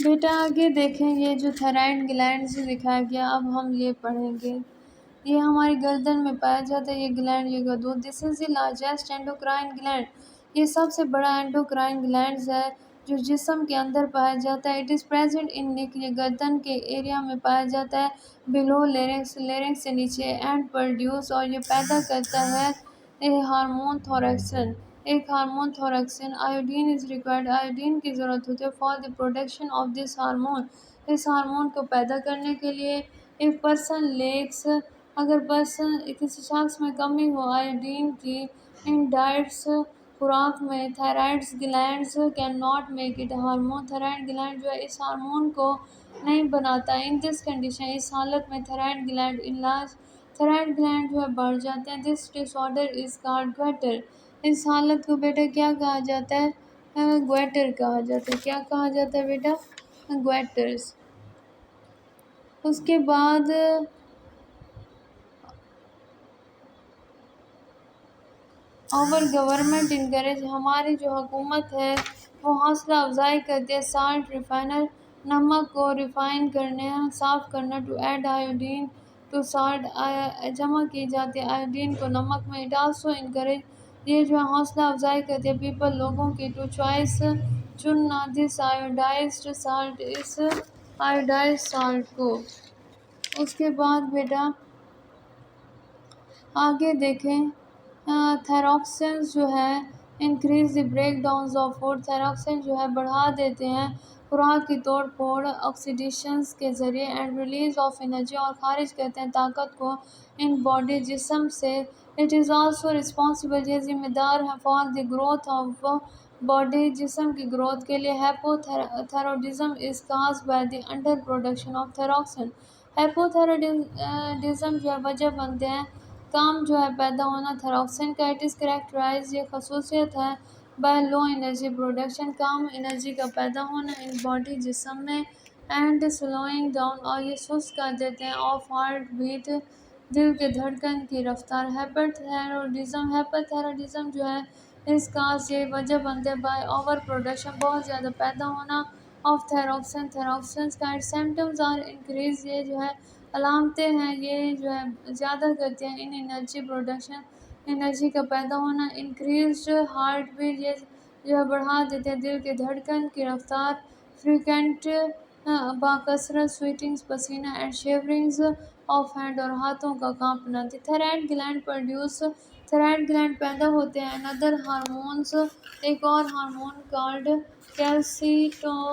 بیٹا آگے دیکھیں، یہ جو تھائرائڈ گلینڈ سے دکھایا گیا، اب ہم یہ پڑھیں گے۔ یہ ہماری گردن میں پایا جاتا ہے، یہ گلینڈ، یہ غدود۔ دس از دی لارجسٹ اینڈوکرائن گلینڈ۔ یہ سب سے بڑا اینڈوکرائن گلینڈ ہے جو جسم کے اندر پایا جاتا ہے۔ اٹ از پریزنٹ ان نیک، یہ گردن کے ایریا میں پایا جاتا ہے، بلو لیرنکس، لیرنکس سے نیچے، اینڈ پروڈیوس، اور یہ پیدا کرتا ہے ہارمون تھوریکسن، ایک hormone thyroxine. Iodine is required, iodine کی ضرورت ہوتی ہے for the production of this hormone, اس ہارمون کو پیدا کرنے کے لیے۔ ایک پرسن لیکس، اگر کسی شخص میں کمی ہو آیوڈین کی ان ڈائٹس، خوراک میں، thyroid glands can not make it hormone, thyroid gland جو ہے اس ہارمون کو نہیں بناتا۔ ان دس کنڈیشن، اس حالت میں thyroid gland enlarge, thyroid gland جو ہے بڑھ جاتے ہیں۔ دس ڈس آرڈر از کالڈ گویٹر، اس حالت کو بیٹا کیا کہا جاتا ہے؟ گویٹر کہا جاتا ہے۔ کیا کہا جاتا ہے بیٹا؟ گویٹرز۔ اس کے بعد اور گورنمنٹ انکریج، ہماری جو حکومت ہے وہ حوصلہ افزائی کرتی ہے سالٹ ریفائنر، نمک کو ریفائن کرنے، صاف کرنا، to add iodine to salt, جمع کی جاتی ہے آیوڈین کو نمک میں۔ اٹ آلسو انکریج، یہ جو ہے حوصلہ افزائی کرتی ہے پیپل، لوگوں کی، ٹو چوائس، چننا، دس آیوڈائزڈ سالٹ، اس آیوڈائزڈ سالٹ کو۔ اس کے بعد بیٹا آگے دیکھیں، تھائراکسنز جو ہے increase the breakdowns of food, thyroxine جو ہے بڑھا دیتے ہیں خوراک کی توڑ پھوڑ آکسیڈیشنز کے ذریعے، اینڈ ریلیز آف انرجی، اور خارج کرتے ہیں طاقت کو ان باڈی، جسم سے۔ اٹ از آلسو رسپانسبل، یہ ذمہ دار ہے for the growth of body, جسم کی گروتھ کے لیے۔ Hypothyroidism is caused by the underproduction of thyroxine, hypothyroidism جو ہے وجہ بنتے ہیں کم جو ہے پیدا ہونا تھائراکسن کا۔ اٹ از کریکٹرائز، یہ خصوصیت ہے by low energy production, come energy کا پیدا ہونا ان باڈی، جسم میں، اینڈ سلوئنگ ڈاؤن، اور یہ سست کر دیتے ہیں آف ہارٹ بیٹ، دل کے دھڑکن کی رفتار۔ ہائپر تھائرائڈزم جو ہے اس کاز، یہ وجہ بنتے ہیں بائی اوور پروڈکشن، بہت زیادہ پیدا ہونا آف تھائراکسن، تھائراکسنز کا۔ سمپٹمز آر انکریز، یہ جو ہے علامتیں ہیں، یہ جو ہے زیادہ کرتے ہیں ان انرجی پروڈکشن، انرجی کا پیدا ہونا۔ انکریزڈ ہارٹ بیٹ، یہ جو ہے بڑھا دیتے ہیں دل کے دھڑکن کی رفتار۔ فریکوینٹ، باکثرت سویٹنگز، پسینہ، اینڈ شیورنگز آف ہینڈ، اور ہاتھوں کا کانپنا۔ The thyroid gland produce, thyroid gland پیدا ہوتے ہیں اندر ہارمونز، ایک اور ہارمون کالڈ کیلسیٹون۔